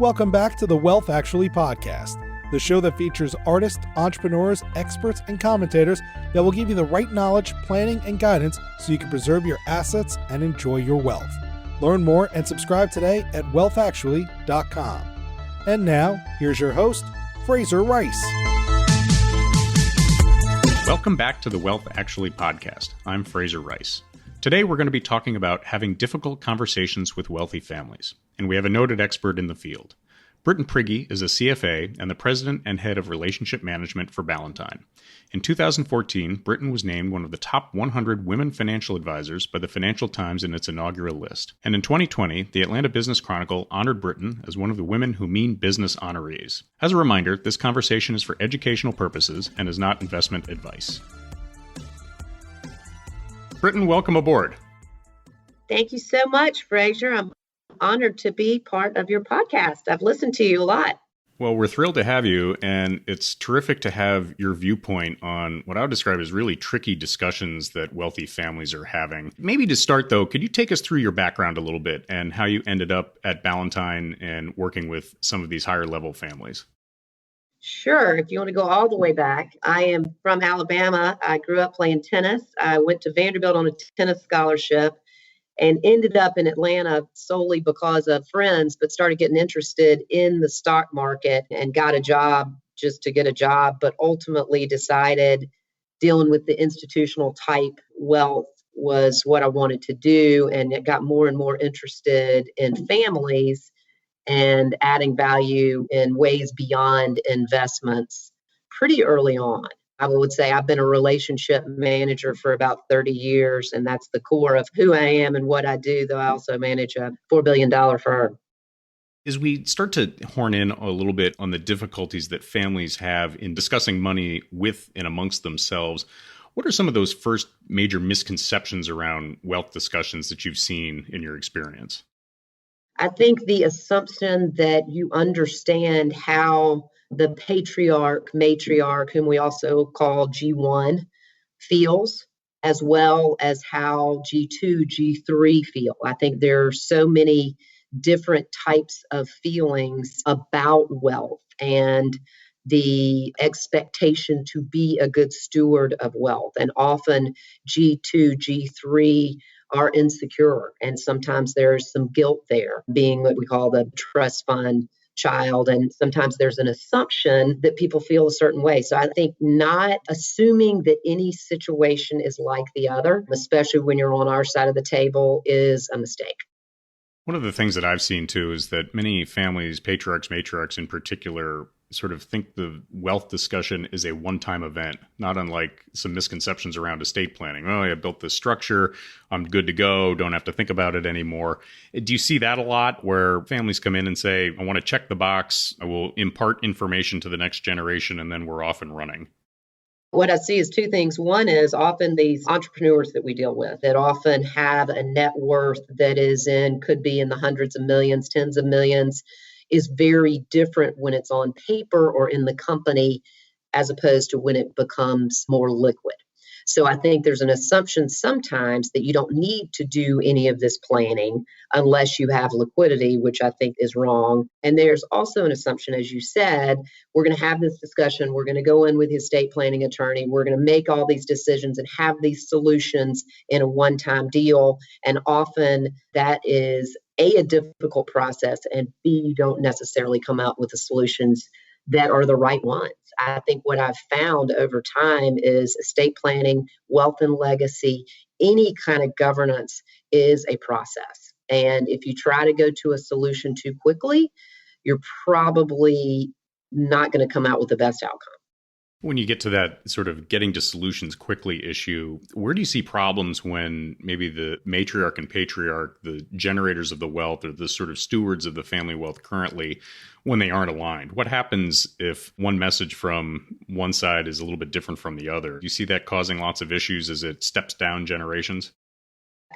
Welcome back to the Wealth Actually podcast, the show that features artists, entrepreneurs, experts, and commentators that will give you the right knowledge, planning, and guidance so you can preserve your assets and enjoy your wealth. Learn more and subscribe today at wealthactually.com. And now, here's your host, Fraser Rice. Welcome back to the Wealth Actually podcast. I'm Fraser Rice. Today, we're going to be talking about having difficult conversations with wealthy families, and we have a noted expert in the field. Brittain Prigge is a CFA and the president and head of relationship management for Ballentine. In 2014, Brittain was named one of the top 100 women financial advisors by the Financial Times in its inaugural list. And in 2020, the Atlanta Business Chronicle honored Brittain as one of the Women Who Mean Business honorees. As a reminder, this conversation is for educational purposes and is not investment advice. Brittain, welcome aboard. Thank you so much, Fraser. I'm honored to be part of your podcast. I've listened to you a lot. Well, we're thrilled to have you, and it's terrific to have your viewpoint on what I would describe as really tricky discussions that wealthy families are having. Maybe to start, though, could you take us through your background a little bit and how you ended up at Ballentine and working with some of these higher level families? Sure. If you want to go all the way back, I am from Alabama. I grew up playing tennis. I went to Vanderbilt on a tennis scholarship and ended up in Atlanta solely because of friends, but started getting interested in the stock market and got a job just to get a job, but ultimately decided dealing with the institutional type wealth was what I wanted to do. And it got more and more interested in families and adding value in ways beyond investments pretty early on. I would say I've been a relationship manager for about 30 years, and that's the core of who I am and what I do, though I also manage a $4 billion firm. As we start to horn in a little bit on the difficulties that families have in discussing money with and amongst themselves, what are some of those first major misconceptions around wealth discussions that you've seen in your experience? I think the assumption that you understand how the patriarch, matriarch, whom we also call G1, feels, as well as how G2, G3 feel. I think there are so many different types of feelings about wealth and the expectation to be a good steward of wealth. And often G2, G3 are insecure. And sometimes there's some guilt there, being what we call the trust fund child. And sometimes there's an assumption that people feel a certain way. So I think not assuming that any situation is like the other, especially when you're on our side of the table, is a mistake. One of the things that I've seen too is that many families, patriarchs, matriarchs in particular, sort of think the wealth discussion is a one-time event, not unlike some misconceptions around estate planning. Oh, I built this structure, I'm good to go, don't have to think about it anymore. Do you see that a lot where families come in and say, I want to check the box, I will impart information to the next generation, and then we're off and running? What I see is two things. One is often these entrepreneurs that we deal with that often have a net worth that could be in the hundreds of millions, tens of millions, is very different when it's on paper or in the company as opposed to when it becomes more liquid. So I think there's an assumption sometimes that you don't need to do any of this planning unless you have liquidity, which I think is wrong. And there's also an assumption, as you said, we're going to have this discussion. We're going to go in with his estate planning attorney. We're going to make all these decisions and have these solutions in a one-time deal. And often that is a difficult process, and B, you don't necessarily come out with the solutions that are the right ones. I think what I've found over time is estate planning, wealth and legacy, any kind of governance is a process. And if you try to go to a solution too quickly, you're probably not going to come out with the best outcome. When you get to that sort of getting to solutions quickly issue, where do you see problems when maybe the matriarch and patriarch, the generators of the wealth or the sort of stewards of the family wealth currently, when they aren't aligned? What happens if one message from one side is a little bit different from the other? Do you see that causing lots of issues as it steps down generations?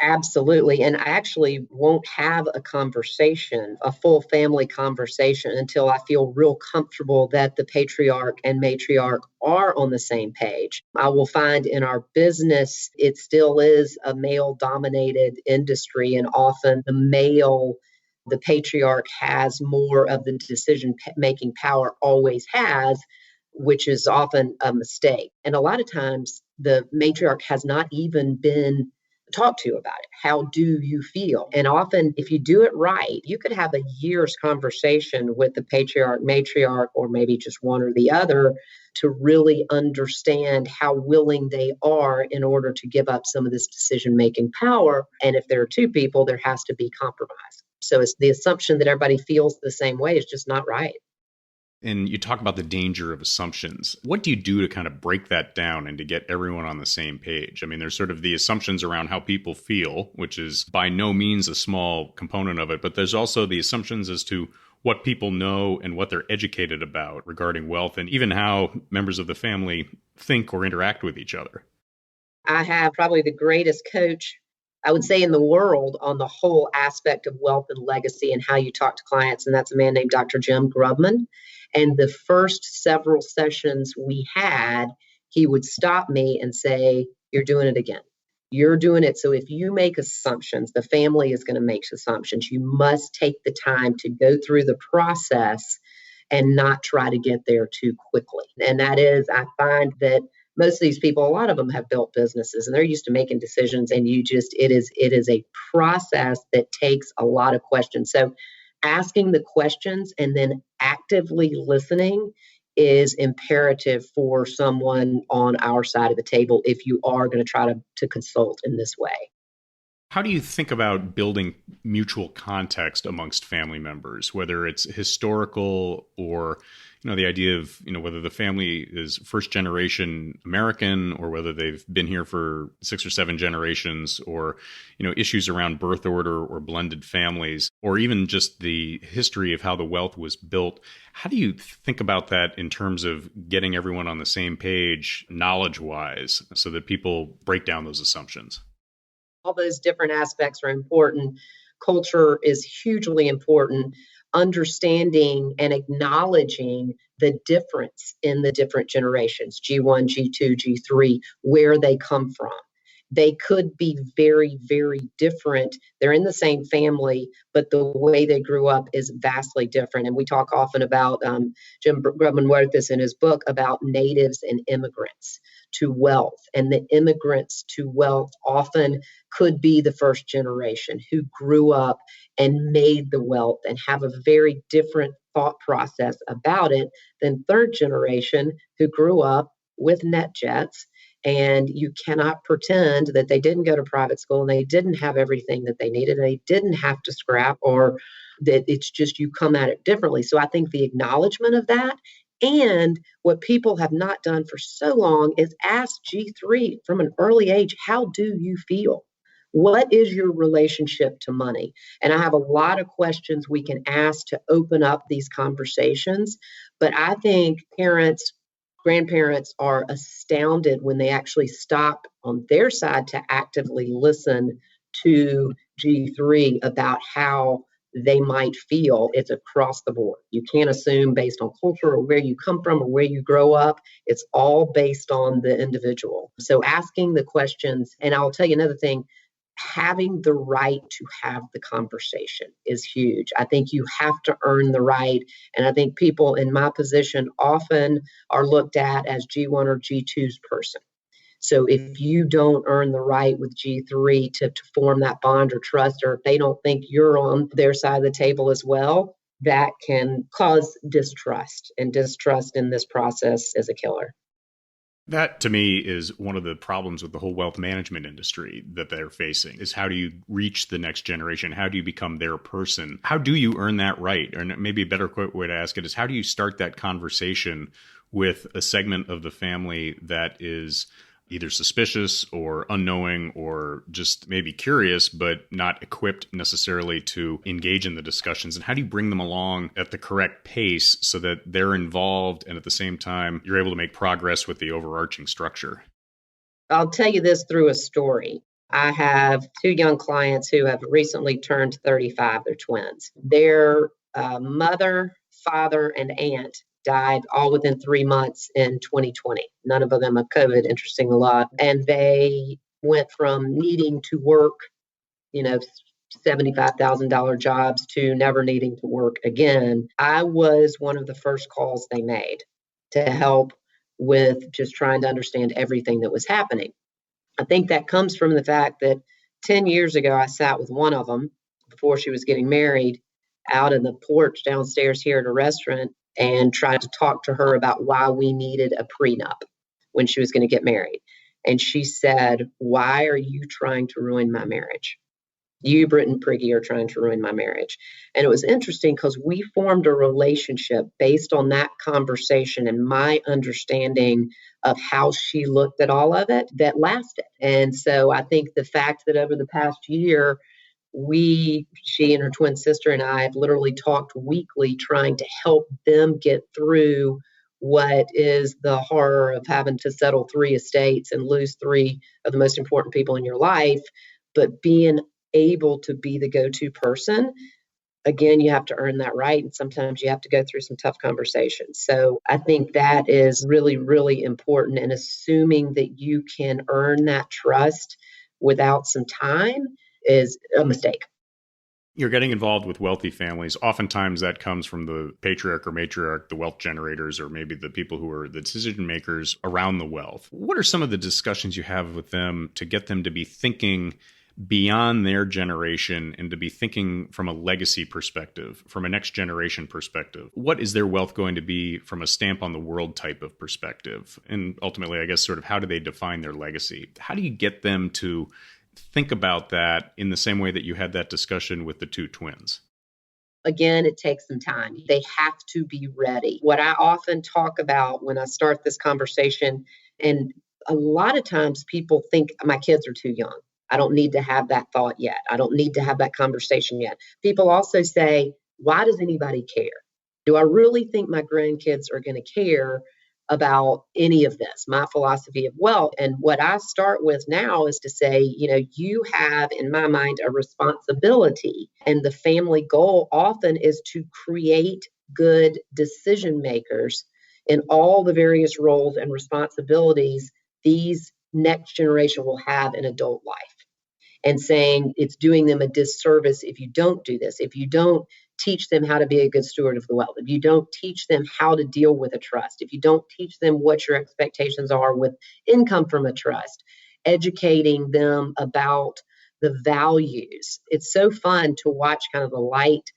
Absolutely. And I actually won't have a conversation, a full family conversation, until I feel real comfortable that the patriarch and matriarch are on the same page. I will find in our business, it still is a male-dominated industry, and often the male the patriarch has more of the decision-making power, always has, which is often a mistake. And a lot of times the matriarch has not even been talked to about it. How do you feel? And often if you do it right, you could have a year's conversation with the patriarch, matriarch, or maybe just one or the other to really understand how willing they are in order to give up some of this decision-making power. And if there are two people, there has to be compromise. So it's the assumption that everybody feels the same way is just not right. And you talk about the danger of assumptions. What do you do to kind of break that down and to get everyone on the same page? I mean, there's sort of the assumptions around how people feel, which is by no means a small component of it, but there's also the assumptions as to what people know and what they're educated about regarding wealth and even how members of the family think or interact with each other. I have probably the greatest coach, I would say, in the world on the whole aspect of wealth and legacy and how you talk to clients, and that's a man named Dr. Jim Grubman. And the first several sessions we had, he would stop me and say, "You're doing it again. You're doing it. So if you make assumptions, the family is going to make assumptions. You must take the time to go through the process and not try to get there too quickly." And that is, I find that most of these people, a lot of them have built businesses and they're used to making decisions. And it is a process that takes a lot of questions. So asking the questions and then actively listening is imperative for someone on our side of the table if you are going to try to consult in this way. How do you think about building mutual context amongst family members, whether it's historical or, the idea of, whether the family is first generation American or whether they've been here for 6 or 7 generations, or, issues around birth order or blended families, or even just the history of how the wealth was built. How do you think about that in terms of getting everyone on the same page knowledge-wise so that people break down those assumptions? All those different aspects are important. Culture is hugely important. Understanding and acknowledging the difference in the different generations, G1, G2, G3, where they come from. They could be very, very different. They're in the same family, but the way they grew up is vastly different. And we talk often about, Jim Grubman wrote this in his book, about natives and immigrants to wealth. And the immigrants to wealth often could be the first generation who grew up and made the wealth and have a very different thought process about it than third generation who grew up with net jets. And you cannot pretend that they didn't go to private school and they didn't have everything that they needed. They didn't have to scrap, or that it's just you come at it differently. So I think the acknowledgement of that, and what people have not done for so long, is ask G3 from an early age, how do you feel? What is your relationship to money? And I have a lot of questions we can ask to open up these conversations. But I think parents, grandparents are astounded when they actually stop on their side to actively listen to G3 about how they might feel. It's across the board. You can't assume based on culture or where you come from or where you grow up. It's all based on the individual. So asking the questions, and I'll tell you another thing, having the right to have the conversation is huge. I think you have to earn the right. And I think people in my position often are looked at as G1 or G2's person. So if you don't earn the right with G3 to form that bond or trust, or if they don't think you're on their side of the table as well, that can cause distrust. And distrust in this process is a killer. That, to me, is one of the problems with the whole wealth management industry that they're facing, is how do you reach the next generation? How do you become their person? How do you earn that right? Or maybe a better way to ask it is, how do you start that conversation with a segment of the family that is either suspicious or unknowing or just maybe curious, but not equipped necessarily to engage in the discussions? And how do you bring them along at the correct pace so that they're involved and at the same time you're able to make progress with the overarching structure? I'll tell you this through a story. I have 2 young clients who have recently turned 35. They're twins. Their mother, father, and aunt died all within 3 months in 2020. None of them have COVID, interesting a lot. And they went from needing to work, $75,000 jobs to never needing to work again. I was one of the first calls they made to help with just trying to understand everything that was happening. I think that comes from the fact that 10 years ago, I sat with one of them before she was getting married out in the porch downstairs here at a restaurant and tried to talk to her about why we needed a prenup when she was going to get married. And she said, "Why are you trying to ruin my marriage? You, Brittain Prigge, are trying to ruin my marriage." And it was interesting because we formed a relationship based on that conversation and my understanding of how she looked at all of it that lasted. And so I think the fact that over the past year, she and her twin sister and I have literally talked weekly trying to help them get through what is the horror of having to settle 3 estates and lose 3 of the most important people in your life, but being able to be the go-to person. Again, you have to earn that right. And sometimes you have to go through some tough conversations. So I think that is really, really important. And assuming that you can earn that trust without some time is a mistake. You're getting involved with wealthy families. Oftentimes that comes from the patriarch or matriarch, the wealth generators, or maybe the people who are the decision makers around the wealth. What are some of the discussions you have with them to get them to be thinking beyond their generation and to be thinking from a legacy perspective, from a next generation perspective? What is their wealth going to be from a stamp on the world type of perspective? And ultimately, I guess, sort of how do they define their legacy? How do you get them to think about that in the same way that you had that discussion with the 2 twins? Again, it takes some time. They have to be ready. What I often talk about when I start this conversation, and a lot of times people think my kids are too young. I don't need to have that thought yet. I don't need to have that conversation yet. People also say, why does anybody care? Do I really think my grandkids are going to care about any of this, my philosophy of wealth? And what I start with now is to say, you have, in my mind, a responsibility. And the family goal often is to create good decision makers in all the various roles and responsibilities these next generation will have in adult life. And saying it's doing them a disservice if you don't do this, if you don't teach them how to be a good steward of the wealth, if you don't teach them how to deal with a trust, if you don't teach them what your expectations are with income from a trust, educating them about the values. It's so fun to watch kind of the light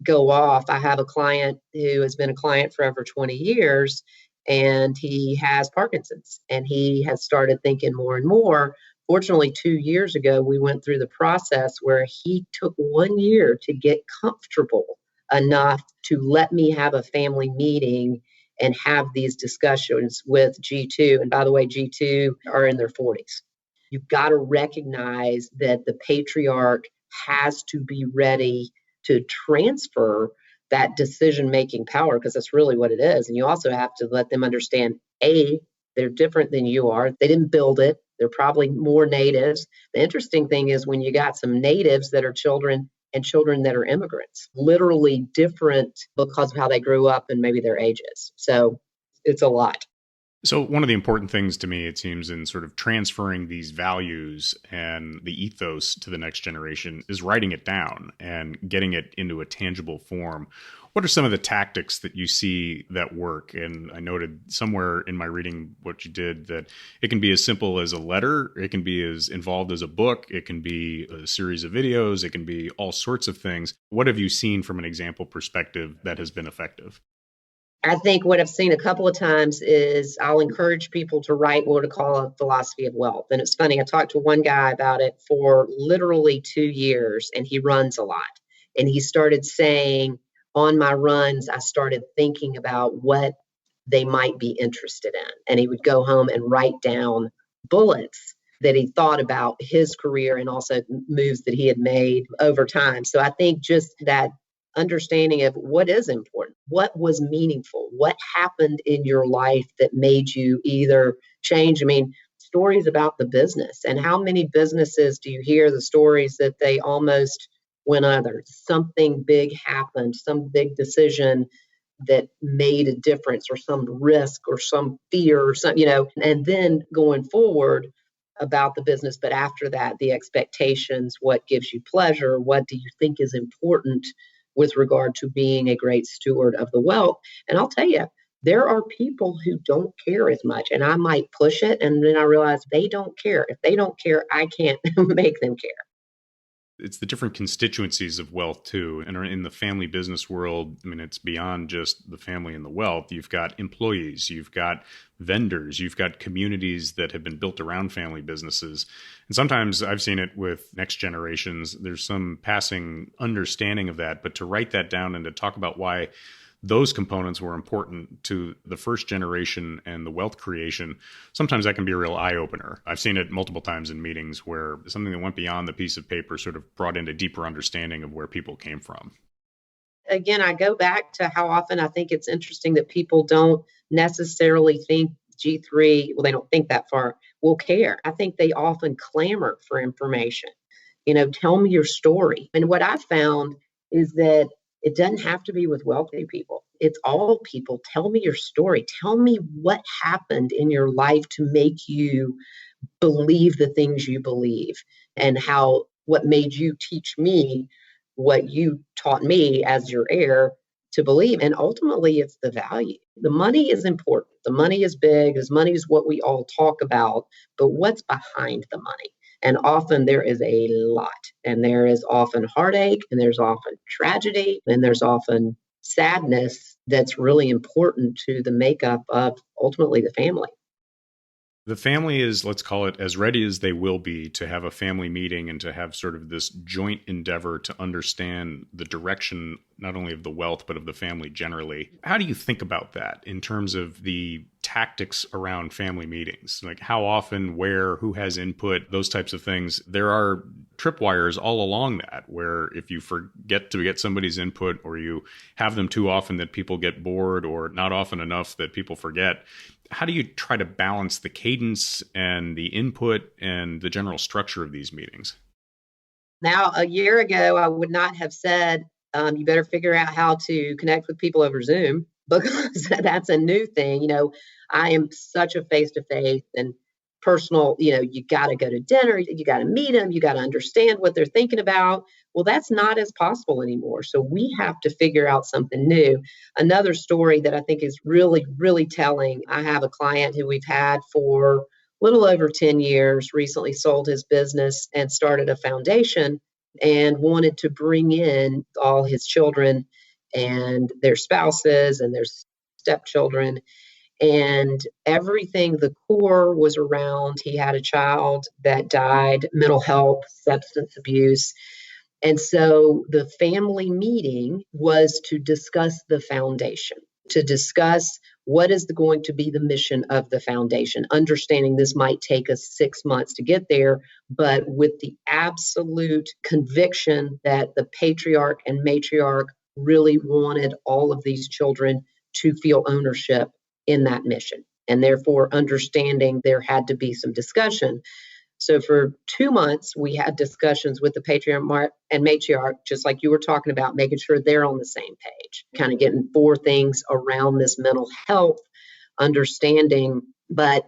go off. I have a client who has been a client for over 20 years, and he has Parkinson's, and he has started thinking more and more. Fortunately, 2 years ago, we went through the process where he took 1 year to get comfortable enough to let me have a family meeting and have these discussions with G2. And by the way, G2 are in their 40s. You've got to recognize that the patriarch has to be ready to transfer that decision-making power, because that's really what it is. And you also have to let them understand, A, they're different than you are. They didn't build it. They're probably more natives. The interesting thing is when you got some natives that are children and children that are immigrants, literally different because of how they grew up and maybe their ages. So it's a lot. So one of the important things to me, it seems, in sort of transferring these values and the ethos to the next generation is writing it down and getting it into a tangible form. What are some of the tactics that you see that work? And I noted somewhere in my reading what you did that it can be as simple as a letter. It can be as involved as a book. It can be a series of videos. It can be all sorts of things. What have you seen from an example perspective that has been effective? I think what I've seen a couple of times is I'll encourage people to write what I call a philosophy of wealth. And it's funny, I talked to one guy about it for literally 2 years, and he runs a lot. And he started saying, on my runs, I started thinking about what they might be interested in. And he would go home and write down bullets that he thought about his career and also moves that he had made over time. So I think just that understanding of what is important, what was meaningful, what happened in your life that made you either change. I mean, stories about the business, and how many businesses do you hear the stories that they almost went under? Something big happened, some big decision that made a difference, or some risk or some fear or some, and then going forward, about the business, but after that, the expectations, what gives you pleasure, what do you think is important with regard to being a great steward of the wealth. And I'll tell you, there are people who don't care as much, and I might push it, and then I realize they don't care. If they don't care, I can't make them care. It's the different constituencies of wealth too. And in the family business world, I mean, it's beyond just the family and the wealth. You've got employees, you've got vendors, you've got communities that have been built around family businesses. And sometimes I've seen it with next generations. There's some passing understanding of that, but to write that down and to talk about why those components were important to the first generation and the wealth creation, sometimes that can be a real eye-opener. I've seen it multiple times in meetings where something that went beyond the piece of paper sort of brought in a deeper understanding of where people came from. Again, I go back to how often I think it's interesting that people don't necessarily think G3, well, they don't think that far, will care. I think they often clamor for information. Tell me your story. And what I found is that it doesn't have to be with wealthy people. It's all people. Tell me your story. Tell me what happened in your life to make you believe the things you believe, and what made you teach me what you taught me as your heir to believe. And ultimately, it's the value. The money is important. The money is big. This money is what we all talk about, but what's behind the money? And often there is a lot, and there is often heartache, and there's often tragedy, and there's often sadness that's really important to the makeup of ultimately the family. The family is, let's call it, as ready as they will be to have a family meeting and to have sort of this joint endeavor to understand the direction, not only of the wealth, but of the family generally. How do you think about that in terms of the tactics around family meetings? Like how often, where, who has input, those types of things. There are tripwires all along that, where if you forget to get somebody's input, or you have them too often that people get bored, or not often enough that people forget. How do you try to balance the cadence and the input and the general structure of these meetings? Now, a year ago, I would not have said, you better figure out how to connect with people over Zoom, because that's a new thing. I am such a face-to-face and personal, you got to go to dinner, you got to meet them, you got to understand what they're thinking about. Well, that's not as possible anymore. So we have to figure out something new. Another story that I think is really, really telling. I have a client who we've had for a little over 10 years, recently sold his business and started a foundation, and wanted to bring in all his children and their spouses and their stepchildren. And everything, the core was around, he had a child that died, mental health, substance abuse. And so the family meeting was to discuss the foundation, to discuss what is going to be the mission of the foundation, understanding this might take us 6 months to get there, but with the absolute conviction that the patriarch and matriarch really wanted all of these children to feel ownership in that mission. And therefore, understanding there had to be some discussion. So for 2 months, we had discussions with the patriarch and matriarch, just like you were talking about, making sure they're on the same page, kind of getting 4 things around this mental health understanding. But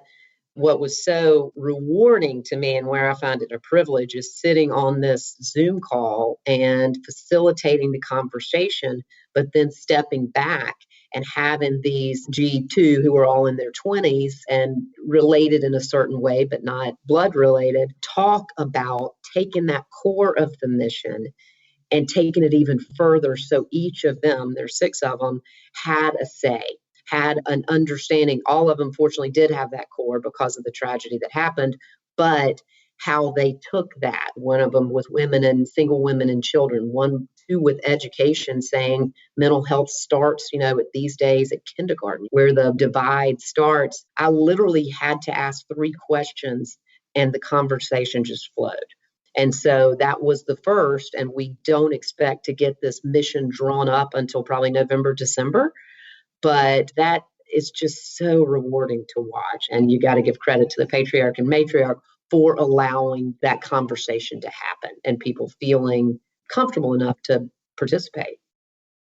what was so rewarding to me, and where I find it a privilege, is sitting on this Zoom call and facilitating the conversation, but then stepping back and having these G2 who are all in their 20s and related in a certain way, but not blood related, talk about taking that core of the mission and taking it even further. So each of them, there's 6 of them, had a say, had an understanding. All of them, fortunately, did have that core because of the tragedy that happened, but how they took that. One of them with women and single women and children, 2 with education, saying mental health starts, at these days at kindergarten, where the divide starts. I literally had to ask 3 questions and the conversation just flowed. And so that was the first, and we don't expect to get this mission drawn up until probably November, December. But that is just so rewarding to watch. And you got to give credit to the patriarch and matriarch for allowing that conversation to happen and people feeling comfortable enough to participate.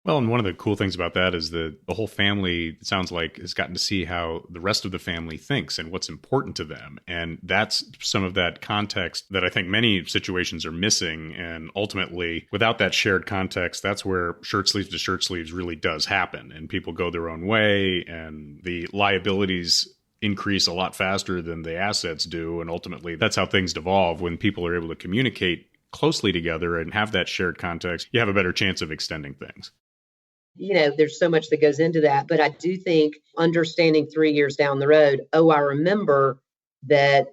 Well, and one of the cool things about that is that the whole family, it sounds like, has gotten to see how the rest of the family thinks and what's important to them. And that's some of that context that I think many situations are missing. And ultimately, without that shared context, that's where shirt sleeves to shirt sleeves really does happen. And people go their own way, and the liabilities increase a lot faster than the assets do. And ultimately, that's how things devolve. When people are able to communicate closely together and have that shared context, you have a better chance of extending things. There's so much that goes into that, but I do think understanding 3 years down the road, I remember that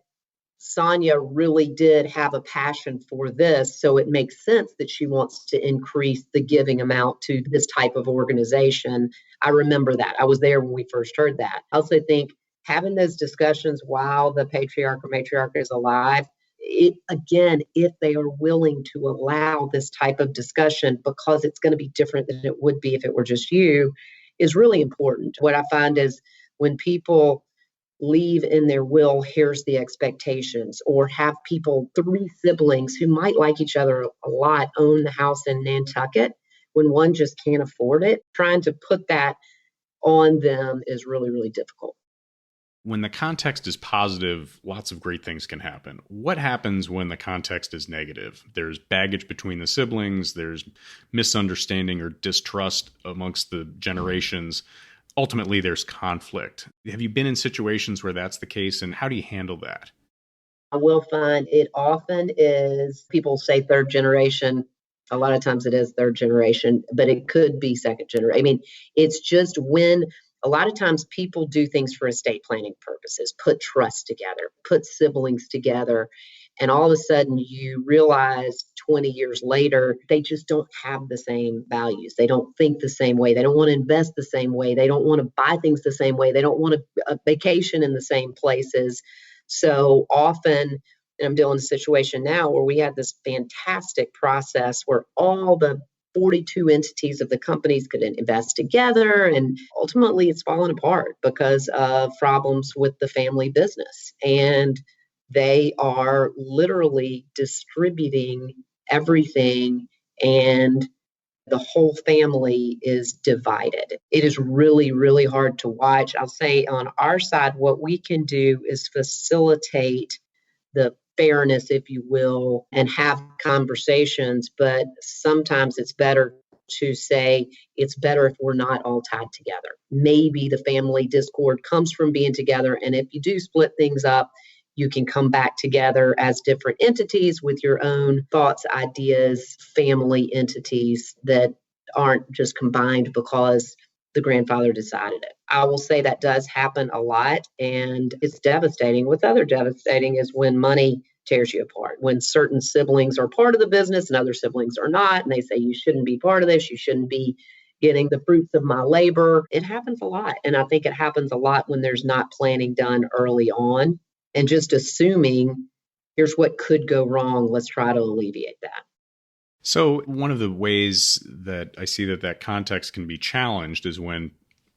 Sonia really did have a passion for this. So it makes sense that she wants to increase the giving amount to this type of organization. I remember that. I was there when we first heard that. I also think having those discussions while the patriarch or matriarch is alive, again, if they are willing to allow this type of discussion, because it's going to be different than it would be if it were just you, is really important. What I find is when people leave in their will, here's the expectations, or have people, 3 siblings who might like each other a lot, own the house in Nantucket when one just can't afford it, trying to put that on them is really, really difficult. When the context is positive, lots of great things can happen. What happens when the context is negative? There's baggage between the siblings, there's misunderstanding or distrust amongst the generations. Ultimately, there's conflict. Have you been in situations where that's the case, and how do you handle that? I will find it often is, people say third generation. A lot of times it is third generation, but it could be second generation. I mean, it's just when a lot of times people do things for estate planning purposes, put trusts together, put siblings together, and all of a sudden you realize 20 years later, they just don't have the same values. They don't think the same way. They don't want to invest the same way. They don't want to buy things the same way. They don't want to vacation in the same places. So often, and I'm dealing with a situation now where we had this fantastic process where all the 42 entities of the companies could invest together. And ultimately, it's fallen apart because of problems with the family business. And they are literally distributing everything, and the whole family is divided. It is really, really hard to watch. I'll say on our side, what we can do is facilitate the fairness, if you will, and have conversations. But sometimes it's better to say it's better if we're not all tied together. Maybe the family discord comes from being together. And if you do split things up, you can come back together as different entities with your own thoughts, ideas, family entities that aren't just combined because the grandfather decided it. I will say that does happen a lot, and it's devastating. What's other devastating is when money tears you apart, when certain siblings are part of the business and other siblings are not, and they say, you shouldn't be part of this, you shouldn't be getting the fruits of my labor. It happens a lot, and I think it happens a lot when there's not planning done early on, and just assuming here's what could go wrong, let's try to alleviate that. So one of the ways that I see that context can be challenged is when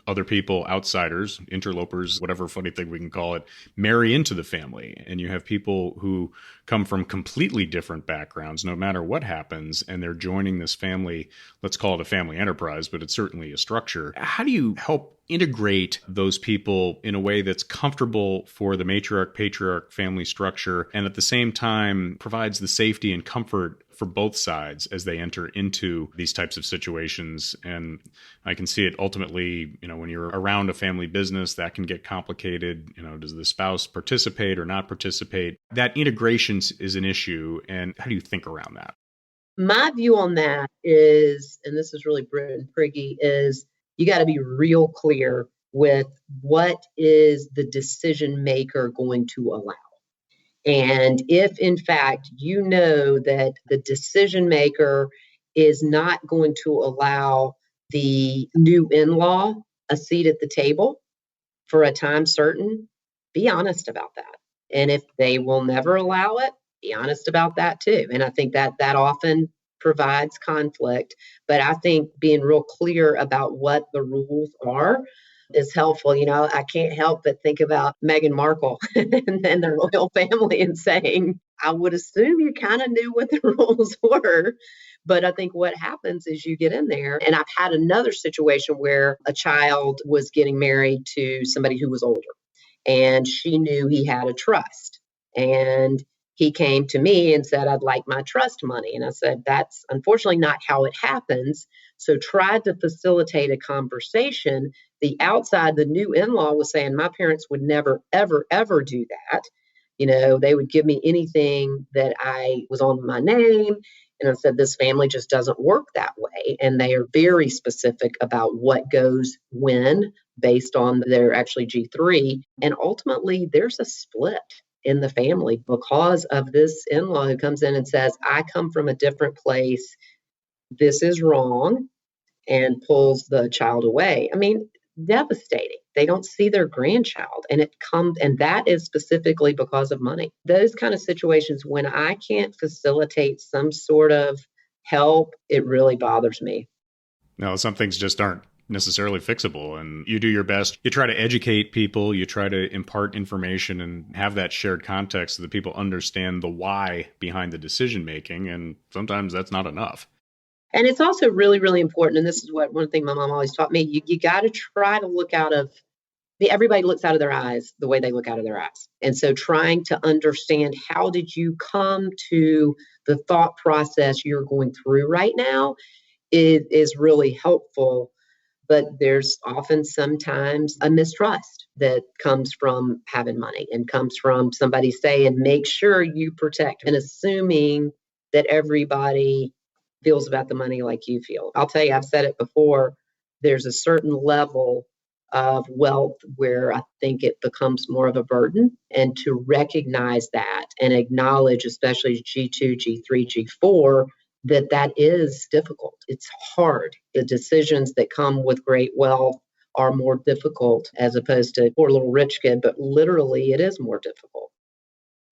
other people, outsiders, interlopers, whatever funny thing we can call it, marry into the family. And you have people who come from completely different backgrounds, no matter what happens, and they're joining this family. Let's call it a family enterprise, but it's certainly a structure. How do you help integrate those people in a way that's comfortable for the matriarch, patriarch family structure, and at the same time provides the safety and comfort for both sides as they enter into these types of situations? And I can see it ultimately, when you're around a family business, that can get complicated. Does the spouse participate or not participate? That integration is an issue. And how do you think around that? My view on that is, and this is really Brittain Prigge, is you got to be real clear with what is the decision maker going to allow. And if, in fact, you know that the decision maker is not going to allow the new in-law a seat at the table for a time certain, be honest about that. And if they will never allow it, be honest about that too. And I think that often provides conflict. But I think being real clear about what the rules are is helpful. I can't help but think about Meghan Markle and their royal family and saying, I would assume you kind of knew what the rules were But I think what happens is you get in there, and I've had another situation where a child was getting married to somebody who was older, and she knew he had a trust. And he came to me and said, I'd like my trust money. And I said, that's unfortunately not how it happens. So tried to facilitate a conversation. The outside, the new in-law was saying, my parents would never, ever, ever do that. They would give me anything that I was on my name. And I said, this family just doesn't work that way. And they are very specific about what goes when based on their actually G3. And ultimately, there's a split in the family because of this in-law who comes in and says, I come from a different place. This is wrong, and pulls the child away. I mean, devastating. They don't see their grandchild, and that is specifically because of money. Those kind of situations, when I can't facilitate some sort of help, it really bothers me. No, some things just aren't necessarily fixable, and you do your best. You try to educate people, you try to impart information and have that shared context so that people understand the why behind the decision making, and sometimes that's not enough. And it's also really, really important, and this is one thing my mom always taught me, you got to try to look out of, everybody looks out of their eyes the way they look out of their eyes. And so trying to understand, how did you come to the thought process you're going through right now is really helpful. But there's often sometimes a mistrust that comes from having money and comes from somebody saying, make sure you protect, and assuming that everybody feels about the money like you feel. I'll tell you, I've said it before, there's a certain level of wealth where I think it becomes more of a burden, and to recognize that and acknowledge, especially G2, G3, G4, that is difficult. It's hard. The decisions that come with great wealth are more difficult as opposed to poor little rich kid, but literally it is more difficult.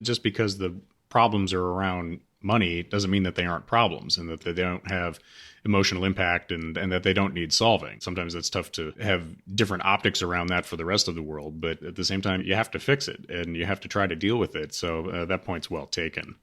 Just because the problems are around money doesn't mean that they aren't problems and that they don't have emotional impact and that they don't need solving. Sometimes it's tough to have different optics around that for the rest of the world, but at the same time, you have to fix it and you have to try to deal with it. So that point's well taken.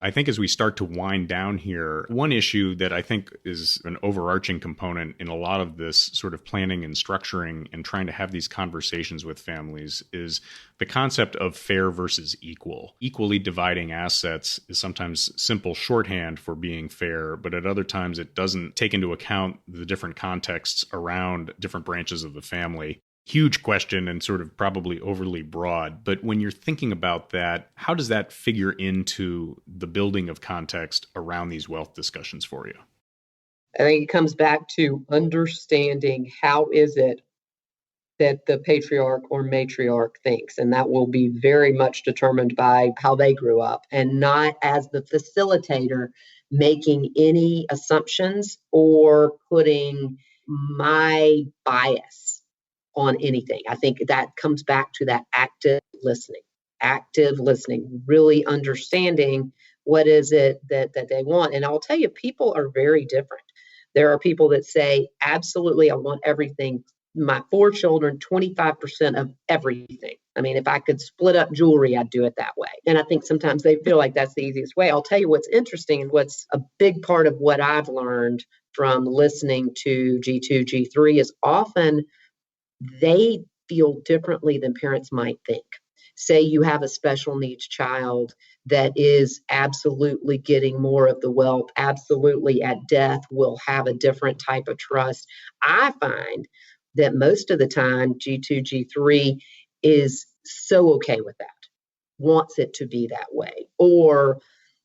I think as we start to wind down here, one issue that I think is an overarching component in a lot of this sort of planning and structuring and trying to have these conversations with families is the concept of fair versus equal. Equally dividing assets is sometimes simple shorthand for being fair, but at other times it doesn't take into account the different contexts around different branches of the family. Huge question and sort of probably overly broad. But when you're thinking about that, how does that figure into the building of context around these wealth discussions for you? I think it comes back to understanding how is it that the patriarch or matriarch thinks. And that will be very much determined by how they grew up, and not as the facilitator making any assumptions or putting my bias on anything. I think that comes back to that active listening, really understanding what is it that they want. And I'll tell you, people are very different. There are people that say, absolutely, I want everything. My 4 children, 25% of everything. I mean, if I could split up jewelry, I'd do it that way. And I think sometimes they feel like that's the easiest way. I'll tell you what's interesting and what's a big part of what I've learned from listening to G2, G3 is often they feel differently than parents might think. Say you have a special needs child that is absolutely getting more of the wealth, absolutely at death will have a different type of trust. I find that most of the time G2, G3 is so okay with that, wants it to be that way. Or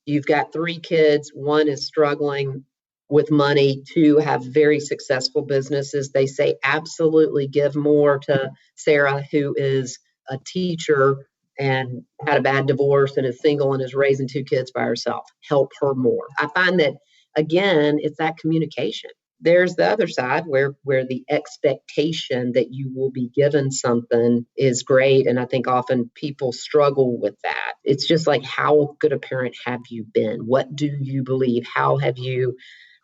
you've got 3 kids, one is struggling with money, 2 have very successful businesses. They say, absolutely give more to Sarah, who is a teacher and had a bad divorce and is single and is raising 2 kids by herself. Help her more. I find that, again, it's that communication. There's the other side where the expectation that you will be given something is great. And I think often people struggle with that. It's just like, how good a parent have you been? What do you believe? How have you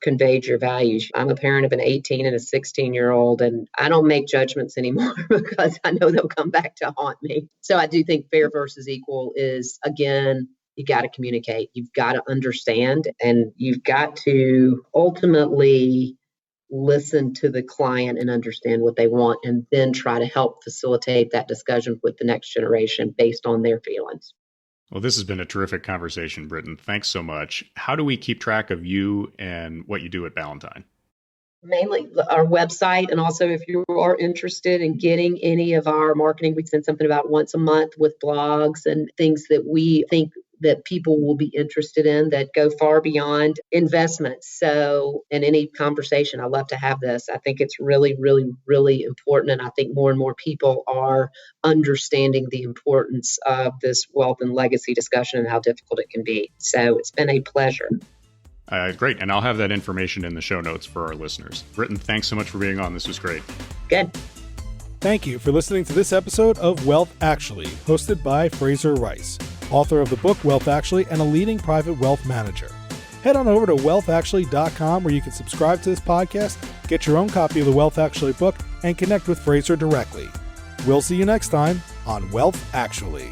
conveyed your values? I'm a parent of an 18 and a 16-year-old, and I don't make judgments anymore because I know they'll come back to haunt me. So I do think fair versus equal is, again, you got to communicate, you've got to understand, and you've got to ultimately listen to the client and understand what they want, and then try to help facilitate that discussion with the next generation based on their feelings. Well, this has been a terrific conversation, Brittain. Thanks so much. How do we keep track of you and what you do at Ballentine? Mainly our website, and also if you are interested in getting any of our marketing, we send something about once a month with blogs and things that we think that people will be interested in that go far beyond investments. So in any conversation, I love to have this. I think it's really, really, really important. And I think more and more people are understanding the importance of this wealth and legacy discussion and how difficult it can be. So it's been a pleasure. Great. And I'll have that information in the show notes for our listeners. Brittain, thanks so much for being on. This was great. Good. Thank you for listening to this episode of Wealth Actually, hosted by Fraser Rice, author of the book Wealth Actually and a leading private wealth manager. Head on over to wealthactually.com where you can subscribe to this podcast, get your own copy of the Wealth Actually book, and connect with Fraser directly. We'll see you next time on Wealth Actually.